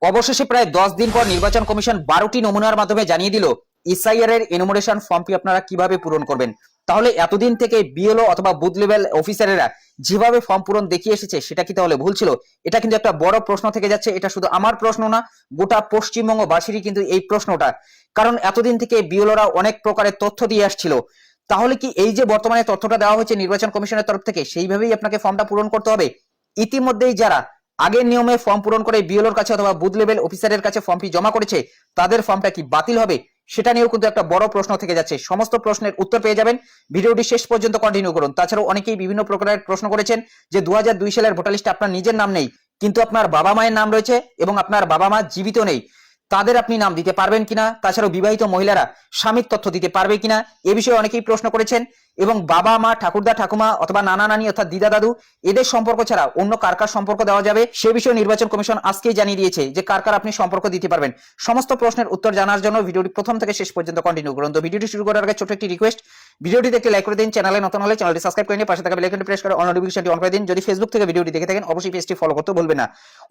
অবশেষে প্রায় 10 দিন পর নির্বাচন কমিশন 12টি নমুনার মাধ্যমে জানিয়ে দিল এসআইআর এর এনুমারেশন ফর্মটি আপনারা কিভাবে পূরণ করবেন। তাহলে এতদিন থেকে বিএলও অথবা বুথ লেভেল অফিসারেরা যেভাবে ফর্ম পূরণ দেখিয়ে এসেছে সেটা কি তাহলে ভুল ছিল? এটা কিন্তু একটা বড় প্রশ্ন থেকে যাচ্ছে। এটা শুধু আমার প্রশ্ন না, গোটা পশ্চিমবঙ্গবাসীরই কিন্তু এই প্রশ্নটা। কারণ এতদিন থেকে বিএলওরা অনেক প্রকারের তথ্য দিয়ে আসছিল। তাহলে কি এই যে বর্তমানে তথ্যটা দেওয়া হয়েছে নির্বাচন কমিশনের তরফ থেকে সেইভাবেই আপনাকে ফর্মটা পূরণ করতে হবে? ইতিমধ্যেই যারা আগের নিয়মে ফর্ম পূরণ করে বিএলওর কাছে অথবা বুথ লেভেল অফিসারের কাছে ফর্মটি জমা করেছে তাদের ফর্মটা কি বাতিল হবে? সেটা নিয়েও কিন্তু একটা বড় প্রশ্ন থেকে যাচ্ছে। সমস্ত প্রশ্নের উত্তর পেয়ে যাবেন, ভিডিওটি শেষ পর্যন্ত কন্টিনিউ করুন। তাছাড়াও অনেকেই বিভিন্ন প্রকারের প্রশ্ন করেছেন যে 2002 সালের ভোটার লিস্টে আপনার নিজের নাম নেই কিন্তু আপনার বাবা মায়ের নাম রয়েছে এবং আপনার বাবা মা জীবিত নেই, তাদের আপনি নাম দিতে পারবেন কিনা? তাছাড়াও বিবাহিত মহিলারা স্বামীর তথ্য দিতে পারবে কিনা, এ বিষয়ে অনেকেই প্রশ্ন করেছেন। এবং বাবা মা, ঠাকুরদা ঠাকুমা অথবা নানা নানি অর্থাৎ দিদা দাদু এদের সম্পর্ক ছাড়া অন্য কার কার সম্পর্ক দেওয়া যাবে সে বিষয়ে নির্বাচন কমিশন আজকেই জানিয়ে দিয়েছে যে কার কার আপনি সম্পর্ক দিতে পারবেন। সমস্ত প্রশ্নের উত্তর জানার জন্য ভিডিওটি প্রথম থেকে শেষ পর্যন্ত কন্টিনিউ করুন। তো ভিডিওটি শুরু করার আগে ছোট্ট একটি রিকোয়েস্ট, ভিডিওটিতে একটি লাইক করে দিন, চ্যানেলে নতুন হলে চ্যানেলটি সাবস্ক্রাইব করে নিয়ে পাশে থাকা বেল আইকনটি প্রেস করে অল নোটিফিকেশনটি অন করে দিন। যদি ফেসবুক থেকে ভিডিওটি দেখে থাকেন অবশ্যই পেজটি ফলো করতে ভুলবেন না।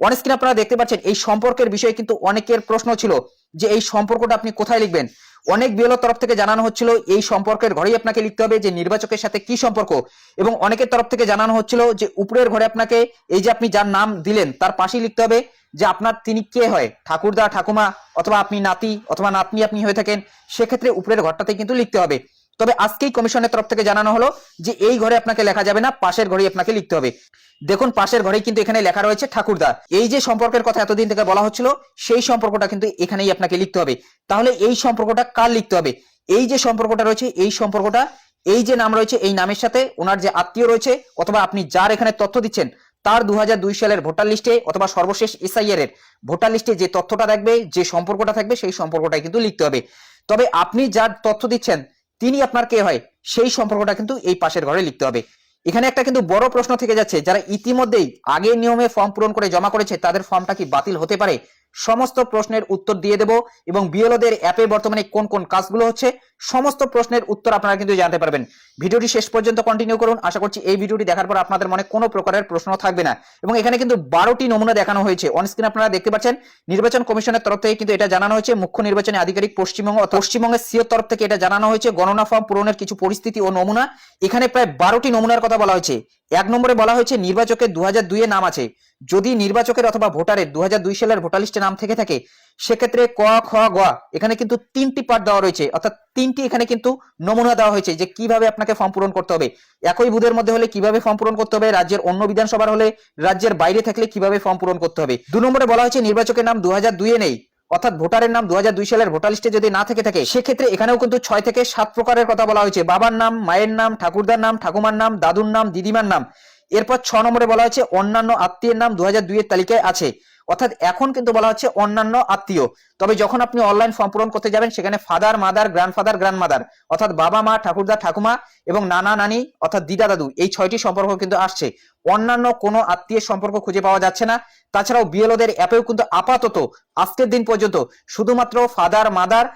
অন স্ক্রিনে আপনারা দেখতে পাচ্ছেন এই সম্পর্কের বিষয়ে কিন্তু অনেকের প্রশ্ন ছিল যে এই সম্পর্কটা আপনি কোথায় লিখবেন। অনেক বিএলও তরফ থেকে জানানো হচ্ছিল এই সম্পর্কের ঘরেই আপনাকে লিখতে হবে যে নির্বাচকের সাথে কি সম্পর্ক, এবং অনেকের তরফ থেকে জানানো হচ্ছিল যে উপরের ঘরে আপনাকে এই যে আপনি যার নাম দিলেন তার পাশেই লিখতে হবে যে আপনার তিনি কে হয়, ঠাকুরদা ঠাকুমা অথবা আপনি নাতি অথবা নাতনি আপনি হয়ে থাকেন, সেক্ষেত্রে উপরের ঘরটাতে কিন্তু লিখতে হবে। তবে আজকেই কমিশনের তরফ থেকে জানানো হলো যে এই ঘরে আপনাকে লেখা যাবে না, পাশের ঘরেই আপনাকে লিখতে হবে। দেখুন পাশের ঘরেই কিন্তু এখানে লেখা রয়েছে ঠাকুরদা। এই যে সম্পর্কের কথা এতদিন থেকে বলা হচ্ছিল সেই সম্পর্কটা কিন্তু এখানেই আপনাকে লিখতে হবে। তাহলে এই সম্পর্কটা কার লিখতে হবে? এই যে সম্পর্কটা রয়েছে এই সম্পর্কটা, এই যে নাম রয়েছে এই নামের সাথে ওনার যে আত্মীয় রয়েছে অথবা আপনি যার এখানে তথ্য দিচ্ছেন তার 2002 সালের ভোটার লিস্টে অথবা সর্বশেষ এসআইআর এর ভোটার লিস্টে যে তথ্যটা থাকবে, যে সম্পর্কটা থাকবে সেই সম্পর্কটাই কিন্তু লিখতে হবে। তবে আপনি যার তথ্য দিচ্ছেন তিনি আপনার কে হয় সেই সম্পর্কটা কিন্তু এই পাশের ঘরে লিখতে হবে। এখানে একটা কিন্তু বড় প্রশ্ন থেকে যাচ্ছে, যারা ইতিমধ্যেই আগের নিয়মে ফর্ম পূরণ করে জমা করেছে তাদের ফর্মটা কি বাতিল হতে পারে? সমস্ত প্রশ্নের উত্তর দিয়ে দেব এবং বিএলওদের অ্যাপে বর্তমানে কোন কোন কাজগুলো হচ্ছে সমস্ত প্রশ্নের উত্তর আপনারা কিন্তু জানতে পারবেন। ভিডিওটি শেষ পর্যন্ত কন্টিনিউ করুন। আশা করছি এই ভিডিওটি দেখার পর আপনাদের মনে কোনো প্রকারের প্রশ্ন থাকবে না। এবং এখানে কিন্তু 12টি নমুনা দেখানো হয়েছে, অন স্ক্রিন আপনারা দেখতে পাচ্ছেন। নির্বাচন কমিশনের তরফ থেকে কিন্তু এটা জানানো হয়েছে, মুখ্য নির্বাচনী আধিকারিক পশ্চিমবঙ্গের সিও তরফ থেকে এটা জানানো হয়েছে গণনা ফর্ম পূরণের কিছু পরিস্থিতি ও নমুনা। এখানে প্রায় 12টি নমুনার কথা বলা হয়েছে। 1 নম্বরে বলা হয়েছে নির্বাচকের 2002 এ নাম আছে, যদি নির্বাচকের অথবা ভোটারের 2002 সালের ভোটার লিস্টে নাম থেকে থাকে সেক্ষেত্রে ক খ গ এখানে কিন্তু 3টি পার্ট দেওয়া রয়েছে, অর্থাৎ 3টি এখানে কিন্তু নমুনা দেওয়া হয়েছে যে কিভাবে আপনাকে ফর্ম পূরণ করতে হবে। একই বুথের মধ্যে হলে কিভাবে ফর্ম পূরণ করতে হবে, রাজ্যের অন্য বিধানসভার হলে, রাজ্যের বাইরে থাকলে কিভাবে ফর্ম পূরণ করতে হবে। 2 নম্বরে বলা হয়েছে নির্বাচকের নাম 2002 এ নেই, অর্থাৎ ভোটারের নাম 2002 সালের ভোটার লিস্টে যদি না থেকে থাকে সেক্ষেত্রে এখানেও কিন্তু 6 থেকে 7 প্রকারের কথা বলা হয়েছে, বাবার নাম, মায়ের নাম, ঠাকুরদার নাম, ঠাকুমার নাম, দাদুর নাম, দিদিমার নাম। এরপর 6 নম্বরে বলা হয়েছে অন্যান্য আত্মীয়ের নাম 2002 এর তালিকায় আছে, অর্থাৎ এখন কিন্তু বলা হচ্ছে অন্যান্য আত্মীয়। তবে যখন আপনি অনলাইন ফর্ম পূরণ করতে যাবেন সেখানে ফাদার মাদার গ্র্যান্ডফাদার গ্র্যান্ডমাদার অর্থাৎ বাবা মা ঠাকুরদা ঠাকুমা এবং নানা নানি অর্থাৎ দিদা দাদু এই 6টি সম্পর্ক কিন্তু আসছে, অন্যান্য কোনো আত্মীয়ের সম্পর্ক খুঁজে পাওয়া যাচ্ছে না। তাছাড়াও বিএলওদের অ্যাপেও কিন্তু আপাতত আজকের দিন পর্যন্ত শুধুমাত্র ফাদার মাদার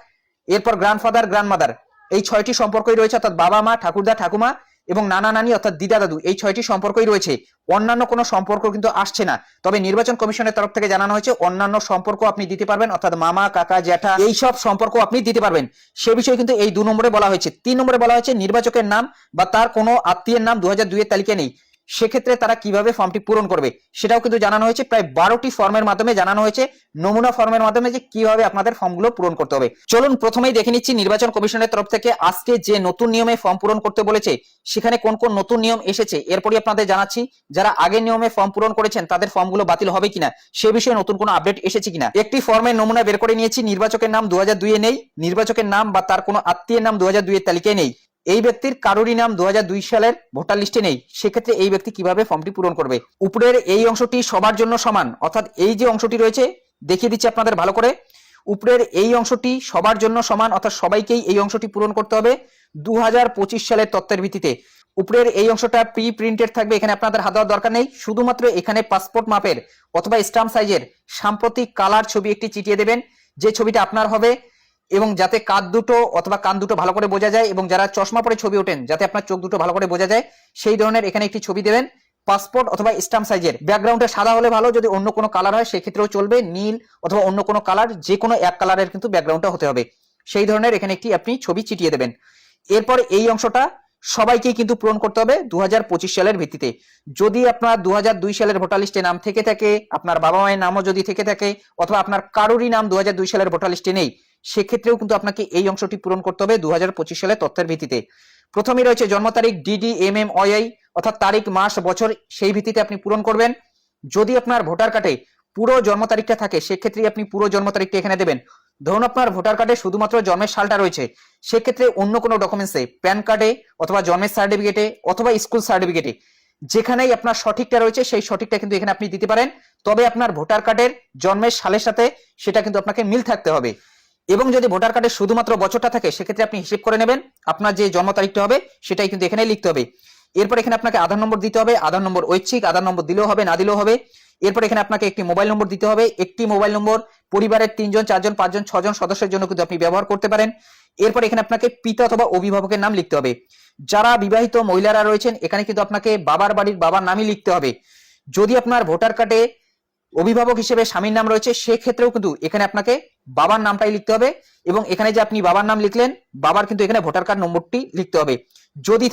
এরপর গ্র্যান্ডফাদার গ্র্যান্ডমাদার এই 6টি সম্পর্কই রয়েছে, অর্থাৎ বাবা মা ঠাকুরদা ঠাকুমা এবং নানা নানি অর্থাৎ দিদা দাদু এই 6টি সম্পর্কই রয়েছে, অন্যান্য কোনো সম্পর্ক কিন্তু আসছে না। তবে নির্বাচন কমিশনের তরফ থেকে জানানো হয়েছে অন্যান্য সম্পর্ক আপনি দিতে পারবেন, অর্থাৎ মামা কাকা জ্যাঠা এই সব সম্পর্ক আপনি দিতে পারবেন। সে বিষয়ে কিন্তু এই 2 নম্বরে বলা হয়েছে। 3 নম্বরে বলা হয়েছে নির্বাচকের নাম বা তার কোনো আত্মীয়ের নাম 2002 এর তালিকায় নেই, সেক্ষেত্রে তারা কিভাবে ফর্মটি পূরণ করবে সেটাও কিন্তু জানানো হয়েছে। প্রায় 12টি ফর্মের মাধ্যমে জানানো হয়েছে, নমুনা ফর্মের মাধ্যমে যে কিভাবে আপনাদের ফর্মগুলো পূরণ করতে হবে। চলুন প্রথমেই দেখে নিচ্ছি নির্বাচন কমিশনের তরফ থেকে আজকে যে নতুন নিয়মে ফর্ম পূরণ করতে বলেছে সেখানে কোন কোন নতুন নিয়ম এসেছে। এরপরই আপনাদের জানাচ্ছি যারা আগের নিয়মে ফর্ম পূরণ করেছেন তাদের ফর্মগুলো বাতিল হবে কিনা সে বিষয়ে নতুন কোনো আপডেট এসেছে কিনা। একটি ফর্মের নমুনা বের করে নিয়েছি, নির্বাচকের নাম 2002 এ নেই, নির্বাচকের নাম বা তার কোনো আত্মীয়ের নাম 2002 এর তালিকায় নেই, এই ব্যক্তির কারোরই নাম 2002 সালের ভোটার লিস্টে নেই, সেক্ষেত্রে এই ব্যক্তি কিভাবে ফর্মটি পূরণ করবে। উপরের এই অংশটি সবার জন্য সমান, অর্থাৎ এই যে অংশটি রয়েছে দেখিয়ে দিচ্ছি আপনাদের ভালো করে, উপরের এই অংশটি সবার জন্য সমান, অর্থাৎ সবাইকেই এই অংশটি পূরণ করতে হবে 2025 সালের তথ্যের ভিত্তিতে। উপরের এই অংশটা প্রি প্রিন্টেড থাকবে, এখানে আপনাদের হাত দেওয়ার দরকার নেই, শুধুমাত্র এখানে পাসপোর্ট মাপের অথবা স্ট্যাম্প সাইজের সাম্প্রতিক কালার ছবি একটি চিটিয়ে দেবেন, যে ছবিটা আপনার হবে এবং যাতে কাঁধ দুটো অথবা কান দুটো ভালো করে বোঝা যায়, এবং যারা চশমা পরে ছবি ওঠেন যাতে আপনার চোখ দুটো ভালো করে বোঝা যায় সেই ধরনের এখানে একটি ছবি দেবেন। পাসপোর্ট অথবা স্ট্যাম্প সাইজের, ব্যাকগ্রাউন্ডে সাদা হলে ভালো, যদি অন্য কোনো কালার হয় সেক্ষেত্রেও চলবে, নীল অথবা অন্য কোনো কালার, যে কোনো এক কালারের কিন্তু ব্যাকগ্রাউন্ডটা হতে হবে, সেই ধরনের এখানে একটি আপনি ছবি চিটিয়ে দেবেন। এরপর এই অংশটা সবাইকেই কিন্তু পূরণ করতে হবে 2025 সালের ভিত্তিতে। যদি আপনার 2002 সালের ভোটার লিস্টে নাম থেকে থাকে, আপনার বাবা মায়ের নামও যদি থেকে থাকে, অথবা আপনার কারোরই নাম 2002 সালের ভোটার লিস্টে নেই, সেক্ষেত্রেও কিন্তু আপনাকে এই অংশটি পূরণ করতে হবে 2025 সালের তথ্যের ভিত্তিতে। প্রথমেই রয়েছে জন্ম তারিখ, ডিডি, MMYI অর্থাৎ তারিখ, মাস, বছর, সেই ভিত্তিতে আপনি পূরণ করবেন। যদি আপনার ভোটার কার্ডে পুরো জন্ম তারিখটা থাকে সেক্ষেত্রে আপনি পুরো জন্ম তারিখটা এখানে দেবেন। ধরুন আপনার ভোটার কার্ডে শুধুমাত্র জন্মের সালটা রয়েছে, সেক্ষেত্রে অন্য কোনো ডকুমেন্টসে, প্যান কার্ডে অথবা জন্মের সার্টিফিকেটে অথবা স্কুল সার্টিফিকেটে যেখানেই আপনার সঠিকটা রয়েছে সেই সঠিকটা কিন্তু এখানে আপনি দিতে পারেন। তবে আপনার ভোটার কার্ডের জন্মের সালের সাথে সেটা কিন্তু আপনাকে মিল থাকতে হবে। এবং যদি ভোটার কার্ডে শুধুমাত্র বছরটা থাকে সেক্ষেত্রে আপনি হিসেব করে নেবেন, আপনার যে জন্ম তারিখটা হবে সেটাই কিন্তু এখানে লিখতে হবে। এরপর এখানে আপনাকে আধার নম্বর দিতে হবে, আধার নম্বর ঐচ্ছিক, আধার নম্বর দিলেও হবে, না দিলেও হবে। এরপর এখানে আপনাকে একটি মোবাইল নম্বর দিতে হবে, একটি মোবাইল নম্বর পরিবারের 3 জন 4 জন 5 জন 6 জন সদস্যের জন্য কিন্তু আপনি ব্যবহার করতে পারেন। এরপর এখানে আপনাকে পিতা অথবা অভিভাবকের নাম লিখতে হবে। যারা বিবাহিত মহিলারা রয়েছেন এখানে কিন্তু আপনাকে বাবার বাড়ির বাবার নামই লিখতে হবে। যদি আপনার ভোটার কার্ডে অভিভাবক হিসেবে স্বামীর নাম রয়েছে সেক্ষেত্রেও কিন্তু এখানে আপনাকে বাবার নামটাই লিখতে হবে। এবং এখানে যে আপনি বাবার নাম লিখলেন, বাবার কিন্তু এখানে ভোটার কার্ড নম্বরটি লিখতে হবে। যদি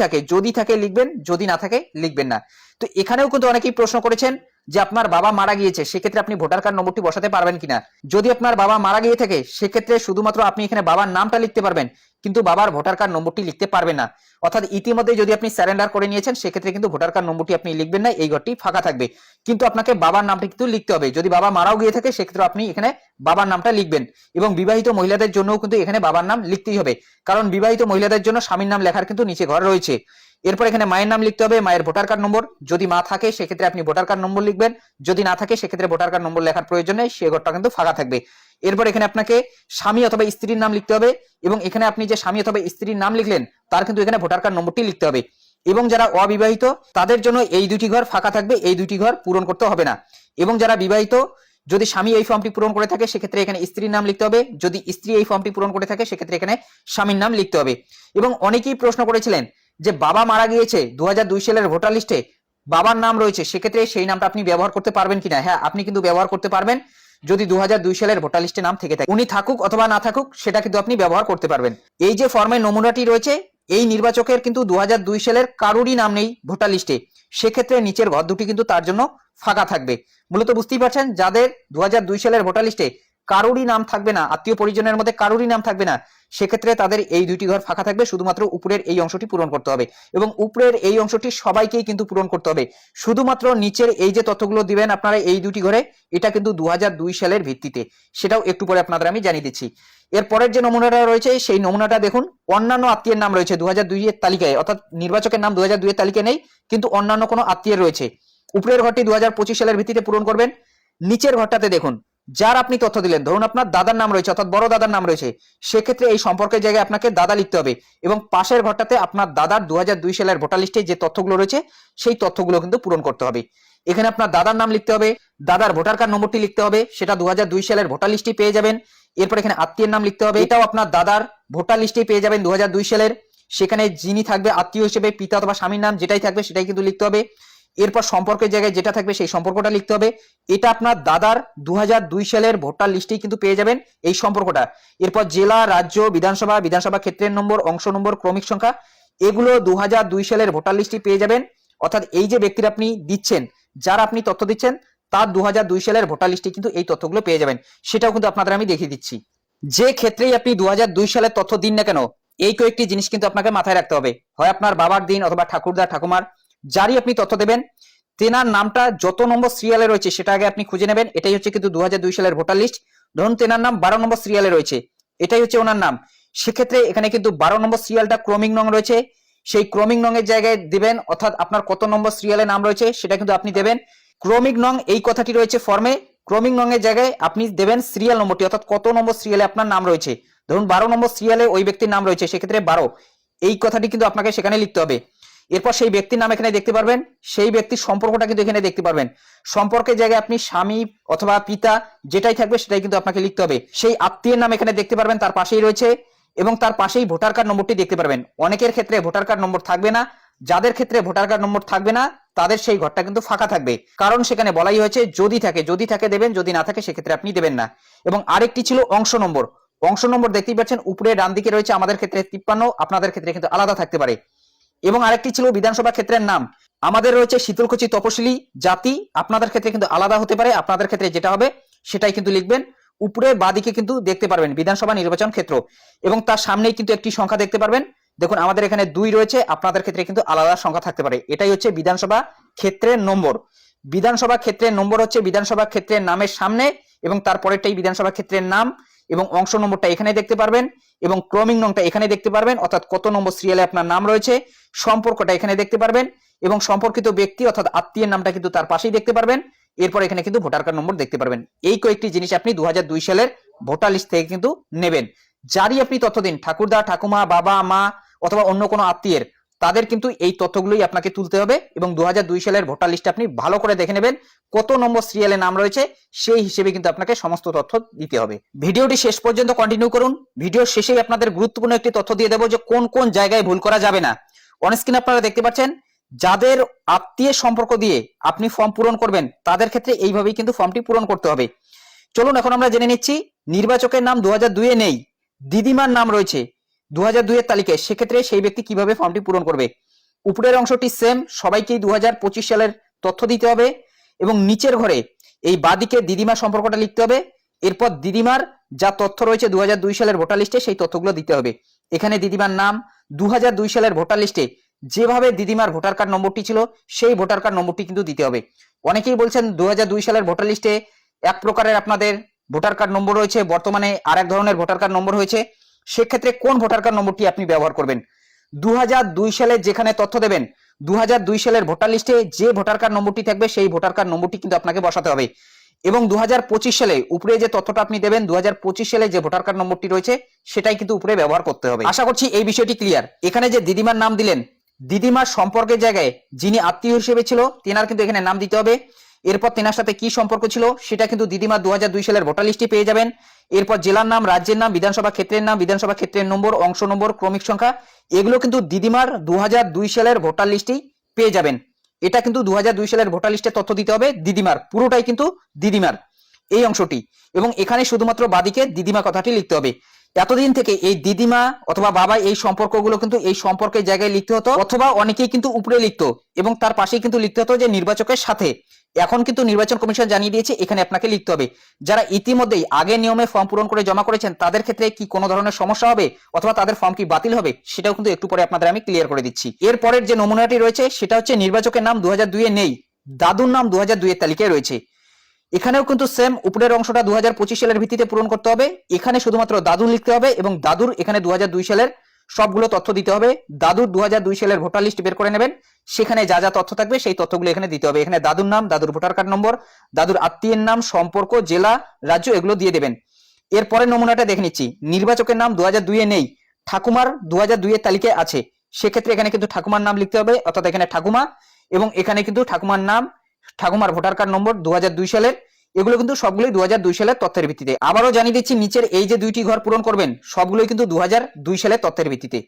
থাকে লিখবেন, যদি না থাকে লিখবেন না। তো এখানেও কিন্তু অনেকেই প্রশ্ন করেছেন যে আপনার বাবা মারা গিয়েছে সেক্ষেত্রে আপনি ভোটার কার্ড নম্বরটি বসাতে পারবেন কিনা। যদি আপনার বাবা মারা গিয়ে থাকে সেক্ষেত্রে শুধুমাত্র আপনি এখানে বাবার নামটা লিখতে পারবেন, কিন্তু বাবার ভোটার কার্ড নম্বরটি লিখতে পারবেন না। অর্থাৎ ইতিমধ্যে যদি আপনি সারেন্ডার করে নিয়েছেন সেক্ষেত্রে কিন্তু ভোটার কার্ড নম্বরটি আপনি লিখবেন না, এই ঘরটি ফাঁকা থাকবে। কিন্তু আপনাকে বাবার নামটি কিন্তু লিখতে হবে। যদি বাবা মারাও গিয়ে থাকে সেক্ষেত্রে আপনি এখানে বাবার নামটা লিখবেন। এবং বিবাহিত মহিলাদের জন্যও কিন্তু এখানে বাবার নাম লিখতেই হবে, কারণ বিবাহিত মহিলাদের জন্য স্বামীর নাম লেখার কিন্তু নিচে ঘর রয়েছে। এরপর এখানে মায়ের নাম লিখতে হবে, মায়ের ভোটার কার্ড নম্বর, যদি মা থাকে সেক্ষেত্রে আপনি ভোটার কার্ড নম্বর লিখবেন, যদি না থাকে সেক্ষেত্রে ভোটার কার্ড নম্বর লেখার প্রয়োজন নেই, সে ঘরটা কিন্তু ফাঁকা থাকবে। এরপর এখানে আপনাকে স্বামী অথবা স্ত্রীর নাম লিখতে হবে, এবং এখানে আপনি যে স্বামী অথবা স্ত্রীর নাম লিখলেন তার কিন্তু এখানে ভোটার কার্ড নম্বরটি লিখতে হবে। এবং যারা অবিবাহিত তাদের জন্য এই দুটি ঘর ফাঁকা থাকবে, এই দুটি ঘর পূরণ করতে হবে না। এবং যারা বিবাহিত, যদি স্বামী এই ফর্মটি পূরণ করে থাকে সেক্ষেত্রে এখানে স্ত্রীর নাম লিখতে হবে, যদি স্ত্রী এই ফর্মটি পূরণ করে থাকে সেক্ষেত্রে এখানে স্বামীর নাম লিখতে হবে। এবং অনেকেই প্রশ্ন করেছিলেন যে বাবা মারা গিয়েছে 2002 সালের ভোটার লিস্টে বাবার নাম রয়েছে, সেক্ষেত্রে সেই নামটা আপনি ব্যবহার করতে পারবেন কিনা। হ্যাঁ, আপনি কিন্তু ব্যবহার করতে পারবেন। যদি 2002 সালের ভোটার লিস্টে নাম থেকে থাকে, উনি থাকুক অথবা না থাকুক সেটা কিন্তু আপনি ব্যবহার করতে পারবেন। এই যে ফর্মের নমুনাটি রয়েছে, এই নির্বাচকের কিন্তু 2002 সালের কারোরই নাম নেই ভোটার লিস্টে, সেক্ষেত্রে নিচের ঘর দুটি কিন্তু তার জন্য ফাঁকা থাকবে। মূলত বুঝতেই পারছেন, যাদের 2002 সালের ভোটার লিস্টে কারোরই নাম থাকবে না, আত্মীয় পরিজনের মধ্যে কারোরই নাম থাকবে না, সেক্ষেত্রে তাদের এই দুটি ঘর ফাঁকা থাকবে। শুধুমাত্র উপরের এই অংশটি পূরণ করতে হবে, এবং উপরের এই অংশটি সবাইকেই কিন্তু পূরণ করতে হবে। শুধুমাত্র নিচের এই যে তথ্যগুলো দিবেন আপনারা এই দুটি ঘরে, এটা কিন্তু 2002 সালের ভিত্তিতে, সেটাও একটু পরে আপনাদের আমি জানিয়ে দিচ্ছি। এর পরের যে নমুনাটা রয়েছে সেই নমুনাটা দেখুন, অন্যান্য আত্মীয়ের নাম রয়েছে 2002 এর তালিকায়, অর্থাৎ নির্বাচকের নাম 2002 এর তালিকায় নেই, কিন্তু অন্যান্য কোনো আত্মীয়ের রয়েছে। উপরের ঘরটি 2025 সালের ভিত্তিতে পূরণ করবেন। নিচের ঘরটাতে দেখুন, যার আপনি তথ্য দিলেন, ধরুন আপনার দাদার নাম রয়েছে অর্থাৎ বড় দাদার নাম রয়েছে, সেক্ষেত্রে এই সম্পর্কের জায়গায় আপনাকে দাদা লিখতে হবে। এবং পাশের ঘরটাতে আপনার দাদার 2002 সালের ভোটার লিস্টে যে তথ্যগুলো রয়েছে সেই তথ্যগুলো কিন্তু পূরণ করতে হবে। এখানে আপনার দাদার নাম লিখতে হবে, দাদার ভোটার কার্ড নম্বরটি লিখতে হবে, সেটা 2002 সালের ভোটার লিস্টে পেয়ে যাবেন। এরপর এখানে আত্মীয়ের নাম লিখতে হবে, এটাও আপনার দাদার ভোটার লিস্টে পেয়ে যাবেন 2002 সালের। সেখানে যিনি থাকবে আত্মীয় হিসেবে পিতা অথবা স্বামীর নাম যেটাই থাকবে সেটাই কিন্তু লিখতে হবে। এরপর সম্পর্কের জায়গায় যেটা থাকবে সেই সম্পর্কটা লিখতে হবে। এটা আপনার দাদার 2002 সালের ভোটার লিস্টেই কিন্তু পেয়ে যাবেন এই সম্পর্কটা। এরপর জেলা, রাজ্য, বিধানসভা, বিধানসভা ক্ষেত্রের নম্বর, অংশ নম্বর, ক্রমিক সংখ্যা, এগুলো 2002 সালের ভোটার লিস্টে পেয়ে যাবেন। অর্থাৎ এই যে ব্যক্তির আপনি দিচ্ছেন, যার আপনি তথ্য দিচ্ছেন, তার 2002 সালের ভোটার লিস্টে কিন্তু এই তথ্যগুলো পেয়ে যাবেন। সেটাও কিন্তু আপনাদের আমি দেখিয়ে দিচ্ছি। যে ক্ষেত্রেই আপনি 2002 সালের তথ্য দিন না কেন, এই কয়েকটি জিনিস কিন্তু আপনাকে মাথায় রাখতে হবে। হয় আপনার বাবার দিন অথবা ঠাকুরদা ঠাকুমার, যারই আপনি তথ্য দেবেন, তেনার নামটা যত নম্বর সিরিয়ালে রয়েছে সেটা আগে আপনি খুঁজে নেবেন। এটাই হচ্ছে কিন্তু 2002 সালের ভোটার লিস্ট। ধরুন তেনার নাম 12 নম্বর সিরিয়ালে রয়েছে, এটাই হচ্ছে ওনার নাম, সেক্ষেত্রে এখানে কিন্তু 12 নম্বর সিরিয়ালটা ক্রমিক নং রয়েছে, সেই ক্রমিক নং এর জায়গায় দিবেন। অর্থাৎ আপনার কত নম্বর সিরিয়ালে নাম রয়েছে সেটা কিন্তু আপনি দেবেন। ক্রমিক নং এই কথাটি রয়েছে ফর্মে, ক্রমিক নং এর জায়গায় আপনি দেবেন সিরিয়াল নম্বরটি, অর্থাৎ কত নম্বর সিরিয়ালে আপনার নাম রয়েছে। ধরুন 12 নম্বর সিরিয়ালে ওই ব্যক্তির নাম রয়েছে, সেক্ষেত্রে 12, এই কথাটি কিন্তু আপনাকে সেখানে লিখতে হবে। এরপর সেই ব্যক্তির নাম এখানে দেখতে পারবেন, সেই ব্যক্তির সম্পর্কটা কিন্তু এখানে দেখতে পারবেন। সম্পর্কের জায়গায় আপনি স্বামী অথবা পিতা যেটাই থাকবে সেটাই কিন্তু আপনাকে লিখতে হবে। সেই আত্মীয়ের নাম এখানে দেখতে পারবেন, তার পাশেই রয়েছে, এবং তার পাশেই ভোটার কার্ড নম্বরটি দেখতে পারবেন। অনেকের ক্ষেত্রে ভোটার কার্ড নম্বর থাকবে না, যাদের ক্ষেত্রে ভোটার কার্ড নম্বর থাকবে না তাদের সেই ঘরটা কিন্তু ফাঁকা থাকবে, কারণ সেখানে বলাই হয়েছে যদি থাকে দেবেন, যদি না থাকে সেক্ষেত্রে আপনি দেবেন না। এবং আরেকটি ছিল অংশ নম্বর। অংশ নম্বর দেখতেই পাচ্ছেন উপরে ডান দিকে রয়েছে, আমাদের ক্ষেত্রে 53, আপনাদের ক্ষেত্রে কিন্তু আলাদা থাকতে পারে। এবং আরেকটি ছিল বিধানসভা ক্ষেত্রের নাম, আমাদের রয়েছে শীতলকুচি তপশিলি জাতি, আপনাদের ক্ষেত্রে কিন্তু আলাদা হতে পারে। আপনাদের ক্ষেত্রে যেটা হবে সেটাই কিন্তু লিখবেন। উপরে বাঁদিকে কিন্তু দেখতে পারবেন বিধানসভা নির্বাচন ক্ষেত্র, এবং তার সামনেই কিন্তু একটি সংখ্যা দেখতে পারবেন। দেখুন আমাদের এখানে 2 রয়েছে, আপনাদের ক্ষেত্রে কিন্তু আলাদা সংখ্যা থাকতে পারে। এটাই হচ্ছে বিধানসভা ক্ষেত্রের নম্বর। বিধানসভা ক্ষেত্রের নম্বর হচ্ছে বিধানসভা ক্ষেত্রের নামের সামনে এবং তারপরেরটাই বিধানসভা ক্ষেত্রের নাম, এবং অংশ নম্বরটা এখানে দেখতে পারবেন, এবং ক্রমিক নংটা এখানে দেখতে পারবেন, অর্থাৎ কত নম্বর সিরিয়ালে আপনার নাম রয়েছে। সম্পর্কটা এখানে দেখতে পারবেন, এবং সম্পর্কিত ব্যক্তি অর্থাৎ আত্মীয়ের নামটা কিন্তু তার পাশেই দেখতে পারবেন। এরপর এখানে কিন্তু ভোটার কার্ড নম্বর দেখতে পারবেন। এই কয়েকটি জিনিস আপনি 2002 সালের ভোটার লিস্ট থেকে কিন্তু নেবেন। যারই আপনি তথ্য দিন, ঠাকুরদা, ঠাকুমা, বাবা, মা অথবা অন্য কোনো আত্মীয়ের, তাদের কিন্তু এই তথ্যগুলোই আপনাকে তুলতে হবে। এবং 2002 সালের ভোটার লিস্ট আপনি ভালো করে দেখে নেবেন, কত নম্বর সিরিয়ালে নাম রয়েছে সেই হিসেবে কিন্তু আপনাকে সমস্ত তথ্য দিতে হবে। ভিডিওটি শেষ পর্যন্ত কন্টিনিউ করুন। ভিডিওর শেষেই আপনাদের গুরুত্বপূর্ণ একটি তথ্য দিয়ে দেবো যে কোন কোন জায়গায় ভুল করা যাবে না। অন স্ক্রিন আপনারা দেখতে পাচ্ছেন, যাদের আত্মীয় সম্পর্ক দিয়ে আপনি ফর্ম পূরণ করবেন তাদের ক্ষেত্রে এইভাবেই কিন্তু ফর্মটি পূরণ করতে হবে। চলুন এখন আমরা জেনে নিচ্ছি, নির্বাচকের নাম 2002 এ নেই, দিদিমার নাম রয়েছে 2002 এর তালিকায়, সেক্ষেত্রে সেই ব্যক্তি কিভাবে ফর্মটি পূরণ করবে। উপরের অংশটি সেম, সবাইকেই 2025 সালের তথ্য দিতে হবে, এবং নিচের ঘরে এই বাদিকে দিদিমার সম্পর্কটা লিখতে হবে। এরপর দিদিমার যা তথ্য রয়েছে 2002 সালের ভোটার লিস্টে সেই তথ্যগুলো দিতে হবে। এখানে দিদিমার নাম 2002 সালের ভোটার লিস্টে যেভাবে দিদিমার ভোটার কার্ড নম্বরটি ছিল সেই ভোটার কার্ড নম্বরটি কিন্তু দিতে হবে। অনেকেই বলছেন 2002 সালের ভোটার লিস্টে এক প্রকারের আপনাদের ভোটার কার্ড নম্বর রয়েছে, বর্তমানে আরেক ধরনের ভোটার কার্ড নম্বর হয়েছে। সেক্ষেত্রে কোন ভোটার কার্ড নম্বরটি আপনি ব্যবহার করবেন? 2002 সালে যেখানে তথ্য দেবেন, 2002 সালের ভোটার লিস্টে যে ভোটার কার্ড নম্বরটি থাকবে সেই ভোটার কার্ড নম্বরটি কিন্তু আপনাকে বসাতে হবে। এবং 2025 সালে উপরে যে তথ্যটা আপনি দেবেন, 2025 সালে যে ভোটার কার্ড নম্বরটি রয়েছে সেটাই কিন্তু উপরে ব্যবহার করতে হবে। আশা করছি এই বিষয়টি ক্লিয়ার। এখানে যে দিদিমার নাম দিলেন, দিদিমার সম্পর্কের জায়গায় যিনি আত্মীয় হিসেবে ছিল তেনার কিন্তু এখানে নাম দিতে হবে। এরপর তেনার সাথে কি সম্পর্ক ছিল সেটা কিন্তু দিদিমা 2002 সালের ভোটার লিস্টে পেয়ে যাবেন। এরপর জেলার নাম, রাজ্যের নাম, বিধানসভা ক্ষেত্রের নাম, বিধানসভা ক্ষেত্রের নম্বর, অংশ নম্বর, ক্রমিক সংখ্যা, এগুলো কিন্তু দিদিমার 2002 সালের ভোটার লিস্টেই পেয়ে যাবেন। এটা কিন্তু 2002 সালের ভোটার লিস্টে তথ্য দিতে হবে দিদিমার, পুরোটাই কিন্তু দিদিমার এই অংশটি। এবং এখানে শুধুমাত্র বাদিকে দিদিমা কথাটি লিখতে হবে। এতদিন থেকে এই দিদিমা অথবা বাবা এই সম্পর্কগুলো কিন্তু এই সম্পর্কের জায়গায় লিখতে হতো, অথবা অনেকেই কিন্তু উপরে লিখতো এবং তার পাশেই কিন্তু লিখতে হতো যে নির্বাচকের সাথে। এখন কিন্তু নির্বাচন কমিশন জানিয়ে দিয়েছে এখানে আপনাকে লিখতে হবে। যারা ইতিমধ্যেই আগের নিয়মে ফর্ম পূরণ করে জমা করেছেন তাদের ক্ষেত্রে কি কোনো ধরনের সমস্যা হবে অথবা তাদের ফর্ম কি বাতিল হবে সেটাও কিন্তু একটু পরে আপনাদের আমি ক্লিয়ার করে দিচ্ছি। এর পরের যে নমুনাটি রয়েছে সেটা হচ্ছে নির্বাচকের নাম 2002 এ নেই, দাদুর নাম 2002 এর তালিকায় রয়েছে। এখানেও কিন্তু সেম, উপরের অংশটা 2025 সালের ভিত্তিতে পূরণ করতে হবে। এখানে শুধুমাত্র দাদুর লিখতে হবে এবং দাদুর এখানে 2002 সালের সবগুলো তথ্য দিতে হবে। দাদুর 2002 সালের ভোটার লিস্ট বের করে নেবেন, সেখানে যা যা তথ্য থাকবে সেই তথ্যগুলো এখানে দিতে হবে। এখানে দাদুর নাম, দাদুর ভোটার কার্ড নম্বর, দাদুর আত্মীয়ের নাম, সম্পর্ক, জেলা, রাজ্য এগুলো দিয়ে দেবেন। এর পরের নমুনাটা দেখে নিচ্ছি, নির্বাচকের নাম 2002 এ নেই, ঠাকুমার 2002 এর তালিকায় আছে। সেক্ষেত্রে এখানে কিন্তু ঠাকুমার নাম লিখতে হবে, অর্থাৎ এখানে ঠাকুমা, এবং এখানে কিন্তু ঠাকুমার নাম, ঠাকুমার ভোটার কার্ড নম্বর 2002 সালের, এগুলো কিন্তু সবগুলোই 2002 সালের তথ্যের ভিত্তিতে। আবারও জানিয়ে দিচ্ছি, নিচের এই যে দুইটি ঘর পূরণ করবেন সবগুলোই কিন্তু 2002 সালের তথ্যের ভিত্তিতে।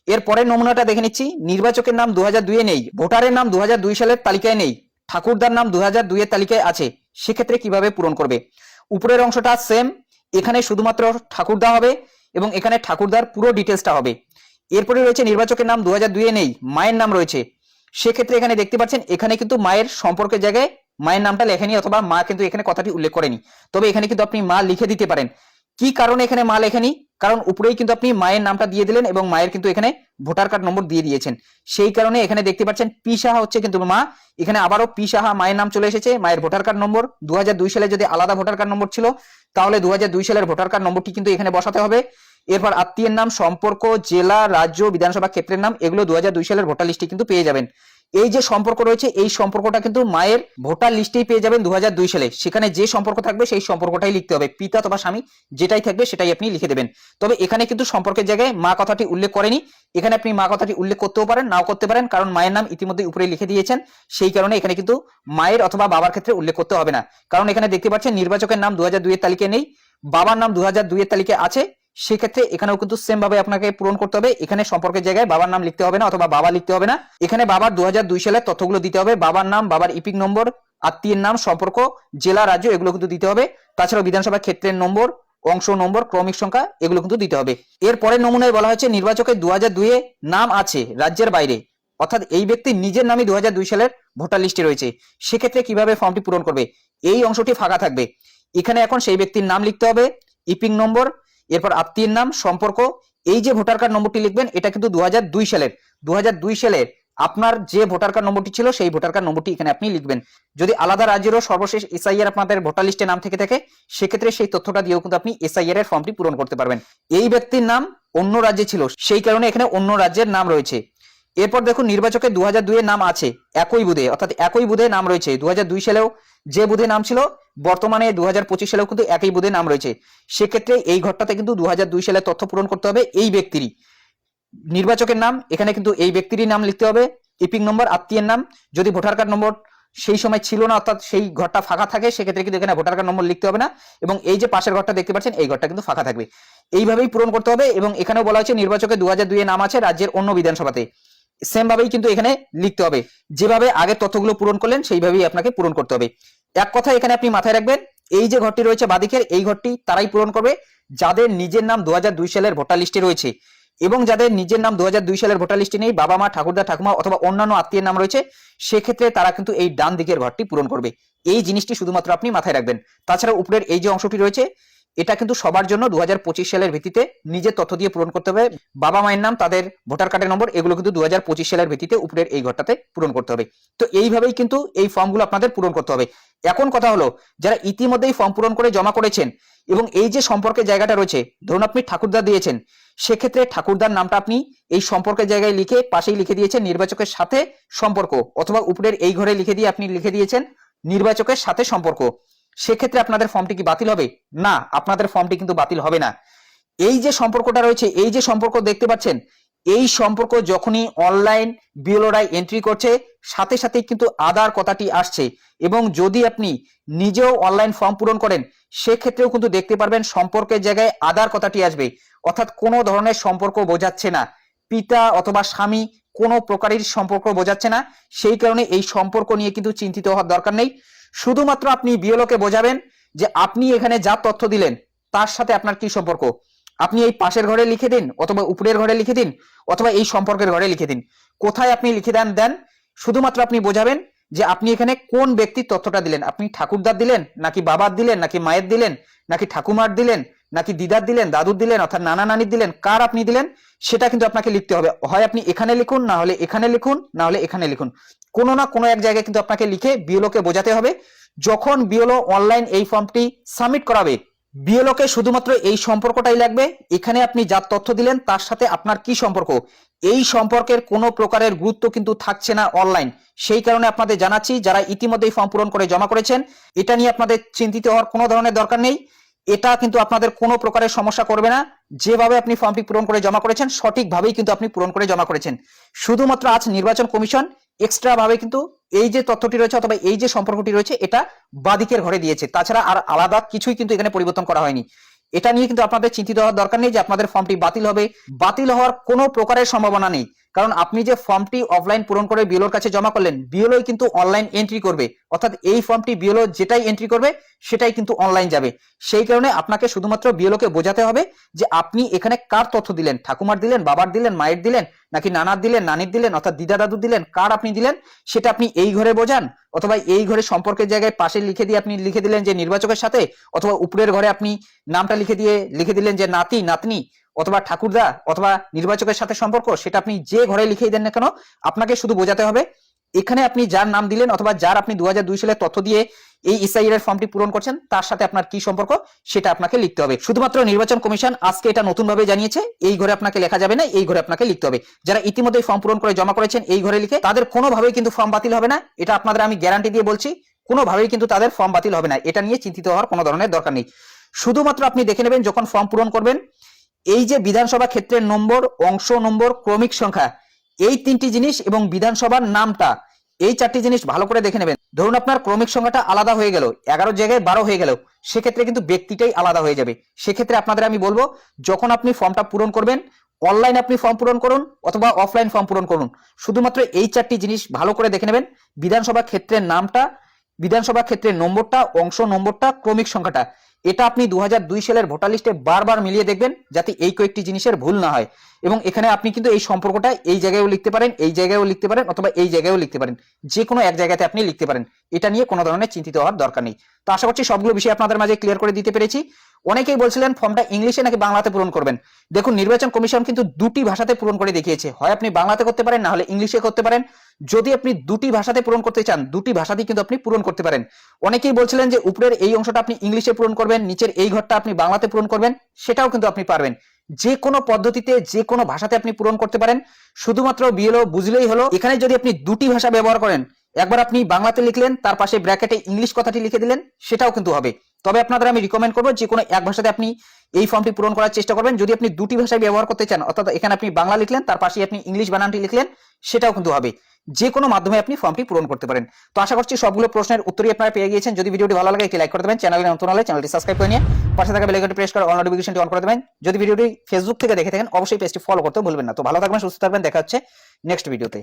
এর পরের নমুনাটা দেখে নিচ্ছি, নির্বাচকের নাম 2002 এ নেই, ভোটারের নাম 2002 সালের তালিকায় নেই, ঠাকুরদার নাম 2002 এর তালিকায় আছে। সেক্ষেত্রে কিভাবে পূরণ করবে? উপরের অংশটা সেম, এখানে শুধুমাত্র ঠাকুরদা হবে এবং এখানে ঠাকুরদার পুরো ডিটেলসটা হবে। এরপরে রয়েছে নির্বাচকের নাম 2002 এ নেই, মায়ের নাম রয়েছে। সেক্ষেত্রে এখানে দেখতে পাচ্ছেন এখানে কিন্তু মায়ের সম্পর্কের জায়গায় মায়ের নামটা লেখেনি, অথবা মা কিন্তু এখানে কথাটি উল্লেখ করেনি। তবে এখানে কিন্তু আপনি মা লিখে দিতে পারেন। কি কারণে এখানে মা লেখেনি? কারণ উপরেই কিন্তু আপনি মায়ের নামটা দিয়ে দিলেন এবং মায়ের কিন্তু এখানে ভোটার কার্ড নম্বর দিয়ে দিয়েছেন। সেই কারণে এখানে দেখতে পাচ্ছেন পি সাহা হচ্ছে কিন্তু মা, এখানে আবারও পি সাহা মায়ের নাম চলে এসেছে। মায়ের ভোটার কার্ড নম্বর 2002 সালে যদি আলাদা ভোটার কার্ড নম্বর ছিল তাহলে 2002 সালের ভোটার কার্ড নম্বরটি কিন্তু এখানে বসাতে হবে। এরপর আত্মীয়ের নাম, সম্পর্ক, জেলা, রাজ্য, বিধানসভা ক্ষেত্রের নাম, এগুলো 2002 সালের ভোটার লিস্টে কিন্তু পেয়ে যাবেন। এই যে সম্পর্ক রয়েছে এই সম্পর্কটা কিন্তু মায়ের ভোটার লিস্টেই পেয়ে যাবেন 2002 সালে। সেখানে যে সম্পর্ক থাকবে সেই সম্পর্কটাই লিখতে হবে, পিতা অথবা স্বামী যেটাই থাকবে সেটাই আপনি লিখে দেবেন। তবে এখানে কিন্তু সম্পর্কের জায়গায় মা কথাটি উল্লেখ করেনি, এখানে আপনি মা কথাটি উল্লেখ করতেও পারেন, নাও করতে পারেন, কারণ মায়ের নাম ইতিমধ্যে উপরে লিখে দিয়েছেন। সেই কারণে এখানে কিন্তু মায়ের অথবা বাবার ক্ষেত্রে উল্লেখ করতে হবে না, কারণ এখানে দেখতে পাচ্ছেন নির্বাচকের নাম 2002 এর তালিকায় নেই, বাবার নাম 2002 এর তালিকায় আছে। সেক্ষেত্রে এখানেও কিন্তু সেম ভাবে আপনাকে পূরণ করতে হবে। এখানে সম্পর্কের জায়গায় বাবার নাম লিখতে হবে না অথবা বাবা লিখতে হবে না, এখানে বাবার 2002 সালের তথ্যগুলো দিতে হবে। বাবার নাম, বাবার ইপিক নম্বর, আত্মীয়ের নাম, সম্পর্ক, জেলা, রাজ্য এগুলো কিন্তু দিতে হবে। তাছাড়াও বিধানসভা ক্ষেত্রের নম্বর, অংশ নম্বর, ক্রমিক সংখ্যা এগুলো কিন্তু দিতে হবে। এর পরের নমুনায় বলা হয়েছে নির্বাচকের 2002 এ নাম আছে রাজ্যের বাইরে, অর্থাৎ এই ব্যক্তি নিজের নামই 2002 সালের ভোটার লিস্টে রয়েছে। সেক্ষেত্রে কিভাবে ফর্মটি পূরণ করবে? এই অংশটি ফাঁকা থাকবে। এখানে এখন সেই ব্যক্তির নাম লিখতে হবে, ইপিং নম্বর, এরপর আত্মীয়ের নাম, সম্পর্ক। এই যে ভোটার কার্ড নম্বরটি লিখবেন এটা কিন্তু 2002 সালের 2002 সালের আপনার যে ভোটার কার্ড নম্বরটি ছিল সেই ভোটার কার্ড নম্বরটি এখানে আপনি লিখবেন। যদি আলাদা রাজ্যেরও সর্বশেষ এসআইআর আপনাদের ভোটার লিস্টে নাম থেকে থাকে সেক্ষেত্রে সেই তথ্যটা দিয়েও কিন্তু আপনি এসআইআর এর ফর্মটি পূরণ করতে পারবেন। এই ব্যক্তির নাম অন্য রাজ্যে ছিল সেই কারণে এখানে অন্য রাজ্যের নাম রয়েছে। এরপর দেখুন নির্বাচকের 2002 এর নাম আছে একই বুথে, অর্থাৎ একই বুথে নাম রয়েছে। 2002 সালেও যে বুথে নাম ছিল বর্তমানে 2025 সালেও কিন্তু একই বুথে নাম রয়েছে। সেক্ষেত্রে এই ঘরটাতে কিন্তু 2002 সালের তথ্য পূরণ করতে হবে। এই ব্যক্তিরই নির্বাচকের নাম, এখানে কিন্তু এই ব্যক্তিরই নাম লিখতে হবে, ইপিং নম্বর, আত্মীয়ের নাম। যদি ভোটার কার্ড নম্বর সেই সময় ছিল না অর্থাৎ সেই ঘরটা ফাঁকা থাকে সেক্ষেত্রে কিন্তু এখানে ভোটার কার্ড নম্বর লিখতে হবে না। এবং এই যে পাশের ঘরটা দেখতে পাচ্ছেন এই ঘরটা কিন্তু ফাঁকা থাকবে। এইভাবেই পূরণ করতে হবে। এবং এখানেও বলা হয়েছে নির্বাচকের 2002 এ নাম আছে রাজ্যের অন্য বিধানসভাতে, সেম ভাবেই কিন্তু এখানে লিখতে হবে। যেভাবে আগে তথ্যগুলো পূরণ করলেন সেইভাবেই আপনাকে পূরণ করতে হবে। এক কথা এখানে আপনি মাথায় রাখবেন এই যে ঘরটি রয়েছে বাদিকের এই ঘরটি তারাই পূরণ করবে যাদের নিজের নাম 2002 সালের ভোটার লিস্টে রয়েছে। এবং যাদের নিজের নাম 2002 সালের ভোটার লিস্টে নেই, বাবা মা, ঠাকুরদা, ঠাকুমা অথবা অন্যান্য আত্মীয়ের নাম রয়েছে, সেক্ষেত্রে তারা কিন্তু এই ডান দিকের ঘরটি পূরণ করবে। এই জিনিসটি শুধুমাত্র আপনি মাথায় রাখবেন। তাছাড়া উপরের এই যে অংশটি রয়েছে এটা কিন্তু সবার জন্য 2025 সালের ভিত্তিতে নিজের তথ্য দিয়ে পূরণ করতে হবে। বাবা মায়ের নাম, তাদের ভোটার কার্ডের নম্বর এগুলো কিন্তু 2025 সালের ভিত্তিতে উপরের এই ঘরটাতে পূরণ করতে হবে। তো এইভাবেই কিন্তু এই ফর্মগুলো আপনাদের পূরণ করতে হবে। এখন কথা হলো যারা ইতিমধ্যেই ফর্ম পূরণ করে জমা করেছেন এবং এই যে সম্পর্কের জায়গাটা রয়েছে, ধরুন আপনি ঠাকুরদা দিয়েছেন, সেক্ষেত্রে ঠাকুরদার নামটা আপনি এই সম্পর্কের জায়গায় লিখে পাশেই লিখে দিয়েছেন নির্বাচকের সাথে সম্পর্ক, অথবা উপরের এই ঘরে লিখে দিয়ে আপনি লিখে দিয়েছেন নির্বাচকের সাথে সম্পর্ক। সেক্ষেত্রে আপনাদের ফর্মটি কি বাতিল হবে? না, আপনাদের ফর্মটি কিন্তু বাতিল হবে না। এই যে সম্পর্কটা রয়েছে, এই যে সম্পর্ক দেখতে পাচ্ছেন, এই সম্পর্ক যখনই অনলাইন বিএলওরাই এন্ট্রি করছে সাথে সাথেই কিন্তু আধার কথাটি আসছে। এবং যদি আপনি নিজেও অনলাইন ফর্ম পূরণ করেন সেক্ষেত্রেও কিন্তু দেখতে পারবেন সম্পর্কের জায়গায় আধার কথাটি আসবে। অর্থাৎ কোনো ধরনের সম্পর্ক বোঝাচ্ছে না, পিতা অথবা স্বামী কোনো প্রকারের সম্পর্ক বোঝাচ্ছে না। সেই কারণে এই সম্পর্ক নিয়ে কিন্তু চিন্তিত হওয়ার দরকার নেই। শুধুমাত্র আপনি বিএলওকে বোঝাবেন যে আপনি এখানে যা তথ্য দিলেন তার সাথে আপনার কি সম্পর্ক। আপনি এই পাশের ঘরে লিখে দিন অথবা উপরের ঘরে লিখে দিন অথবা এই সম্পর্কের ঘরে লিখে দিন, কোথায় আপনি লিখে দেন শুধুমাত্র আপনি বোঝাবেন যে আপনি এখানে কোন ব্যক্তির তথ্যটা দিলেন। আপনি ঠাকুরদার দিলেন নাকি বাবার দিলেন নাকি মায়ের দিলেন নাকি ঠাকুমার দিলেন নাকি দিদার দিলেন, দাদুর দিলেন অর্থাৎ নানা নানির দিলেন, কার আপনি দিলেন সেটা কিন্তু আপনাকে লিখতে হবে। হয় আপনি এখানে লিখুন, না হলে এখানে লিখুন, না হলে এখানে লিখুন, কোনো না কোনো এক জায়গায় কিন্তু আপনাকে লিখে বিএলওকে বোঝাতে হবে। যখন বিএলও অনলাইন এই ফর্মটি সাবমিট করাবে বিএলওকে শুধুমাত্র এই সম্পর্কটাই লাগবে, এখানে আপনি যার তথ্য দিলেন তার সাথে আপনার কি সম্পর্ক, এই সম্পর্কের কোনো প্রকারের গুরুত্ব কিন্তু থাকছে না অনলাইন। সেই কারণে আপনাদের জানাচ্ছি যারা ইতিমধ্যেই ফর্ম পূরণ করে জমা করেছেন এটা নিয়ে আপনাদের চিন্তিত হওয়ার কোনো ধরনের দরকার নেই। এটা কিন্তু আপনাদের কোনো প্রকারের সমস্যা করবে না। যেভাবে আপনি ফর্মটি পূরণ করে জমা করেছেন সঠিকভাবেই কিন্তু আপনি পূরণ করে জমা করেছেন। শুধুমাত্র আজ নির্বাচন কমিশন এক্সট্রা ভাবে কিন্তু এই যে তথ্যটি রয়েছে অথবা এই যে সম্পর্কটি রয়েছে এটা বাদিকের ঘরে দিয়েছে, তাছাড়া আর আলাদা কিছুই কিন্তু এখানে পরিবর্তন করা হয়নি। এটা নিয়ে কিন্তু আপনাদের চিন্তিত হওয়ার দরকার নেই যে আপনাদের ফর্মটি বাতিল হবে। বাতিল হওয়ার কোনো প্রকারের সম্ভাবনা নেই, কারণ আপনি যে ফর্মটি অফলাইন পূরণ করে বিএলওর কাছে জমা করলেন বিএলওই কিন্তু অনলাইন এন্ট্রি করবে, অর্থাৎ এই ফর্মটি বিএলও যেটাই এন্ট্রি করবে সেটাই কিন্তু অনলাইন যাবে। সেই কারণে আপনাকে শুধুমাত্র বিএলওকে বোঝাতে হবে যে আপনি এখানে কার তথ্য দিলেন, ঠাকুমার দিলেন, বাবার দিলেন, মায়ের দিলেন নাকি নানার দিলেন, নানির দিলেন অর্থাৎ দিদা দাদুর দিলেন, কার আপনি দিলেন সেটা আপনি এই ঘরে বোঝান। অথবা এই ঘরে সম্পর্কের জায়গায় পাশে লিখে দিয়ে আপনি লিখে দিলেন যে নির্বাচকের সাথে, অথবা উপরের ঘরে আপনি নামটা লিখে দিলেন যে নাতি নাতনি অথবা ঠাকুরদা অথবা নির্বাচকের সাথে সম্পর্ক, সেটা আপনি যে ঘরে লিখেই দেন না কেন আপনাকে শুধু বোঝাতে হবে এখানে আপনি যার নাম দিলেন অথবা যার আপনি 2002 সালের তথ্য দিয়ে এই এসআইআর এর ফর্মটি পূরণ করছেন তার সাথে আপনার কি সম্পর্ক সেটা আপনাকে লিখতে হবে। শুধুমাত্র নির্বাচন কমিশন আজকে এটা নতুন ভাবে জানিয়েছে এই ঘরে আপনাকে লেখা যাবে না, এই ঘরে আপনাকে লিখতে হবে। যারা ইতিমধ্যে ফর্ম পূরণ করে জমা করেছেন এই ঘরে লিখে তাদের কোনোভাবেই কিন্তু ফর্ম বাতিল হবে না, এটা আপনাদের আমি গ্যারান্টি দিয়ে বলছি, কোনোভাবেই কিন্তু তাদের ফর্ম বাতিল হবে না। এটা নিয়ে চিন্তিত হওয়ার কোনো ধরনের দরকার নেই। শুধুমাত্র আপনি দেখে নেবেন যখন ফর্ম পূরণ করবেন এই যে বিধানসভা ক্ষেত্রের নম্বর, অংশ নম্বর, ক্রমিক সংখ্যা, এই তিনটি জিনিস এবং বিধানসভার নামটা, এই চারটি জিনিস ভালো করে দেখে নেবেন। ধরুন আপনার ক্রমিক সংখ্যাটা আলাদা হয়ে গেল, 11 জায়গায় 12 হয়ে গেল, সেক্ষেত্রে কিন্তু ব্যক্তিটাই আলাদা হয়ে যাবে। সেক্ষেত্রে আপনাদের আমি বলবো, যখন আপনি ফর্মটা পূরণ করবেন, অনলাইন আপনি ফর্ম পূরণ করুন অথবা অফলাইন ফর্ম পূরণ করুন, শুধুমাত্র এই চারটি জিনিস ভালো করে দেখে নেবেন। বিধানসভা ক্ষেত্রের নামটা, বিধানসভা ক্ষেত্রের নম্বরটা, অংশ নম্বরটা, ক্রমিক সংখ্যাটা, এটা আপনি 2002 সালের ভোটার লিস্টে বারবার মিলিয়ে দেখবেন, যাতে এই কয়েকটি জিনিসের ভুল না হয়। এবং এখানে আপনি কিন্তু এই সম্পর্কটা এই জায়গায়ও লিখতে পারেন, এই জায়গায়ও লিখতে পারেন, অথবা এই জায়গায়ও লিখতে পারেন, যে কোনো এক জায়গাতে আপনি লিখতে পারেন। এটা নিয়ে কোনো ধরনের চিন্তিত হওয়ার দরকার নেই। তো আশা করছি সবগুলো বিষয় আপনাদের মাঝে ক্লিয়ার করে দিতে পেরেছি। অনেকেই বলছিলেন ফর্মটা ইংলিশে নাকি বাংলাতে পূরণ করবেন। দেখুন, নির্বাচন কমিশন কিন্তু দুটি ভাষাতে পূরণ করে দেখিয়েছে, হয় আপনি বাংলাতে করতে পারেন, না হলে ইংলিশে করতে পারেন। যদি আপনি দুটি ভাষাতে পূরণ করতে চান, দুটি ভাষাতেই কিন্তু আপনি পূরণ করতে পারেন। অনেকেই বলছিলেন যে উপরের এই অংশটা আপনি ইংলিশে পূরণ করবেন, নিচের এই ঘরটা আপনি বাংলাতে পূরণ করবেন, সেটাও কিন্তু আপনি পারবেন। যে কোনো পদ্ধতিতে, যে কোনো ভাষাতে আপনি পূরণ করতে পারেন, শুধুমাত্র বিএলও বুঝলেই হলো। এখানে যদি আপনি দুটি ভাষা ব্যবহার করেন, একবার আপনি বাংলাতে লিখলেন, তার পাশে ব্র্যাকেটে ইংলিশ কথাটি লিখে দিলেন, সেটাও কিন্তু হবে। তবে আপনাদের আমি রিকমেন্ড করবো যে কোনো এক ভাষাতে আপনি এই ফর্মটি পূরণ করার চেষ্টা করবেন। যদি আপনি দুটি ভাষায় ব্যবহার করতে চান, অর্থাৎ এখানে আপনি বাংলা লিখলেন, তার পাশে আপনি ইংলিশ বানানটি লিখলেন, সেটাও কিন্তু হবে। যে কোনো মাধ্যমে আপনি ফর্মটি পূরণ করতে পারেন। তো আশা করছি সবগুলো প্রশ্নের উত্তরই আপনারা পেয়ে গিয়েছেন। যদি ভিডিওটি ভালো লাগে একটি লাইক করে দেবেন, চ্যানেলে নতুন হলে চ্যানেলটি সাবস্ক্রাইব করে নিয়ে পাশে থাকা বেল আইকনটি প্রেস করে অল নোটিফিকেশনটি অন করে দেবেন। যদি ভিডিওটি ফেসবুক থেকে দেখে থাকেন, অবশ্যই পেজটি ফলো করতে ভুলবেন না। তো ভালো থাকবেন, সুস্থ থাকবেন, দেখা হচ্ছে নেক্সট ভিডিওতে।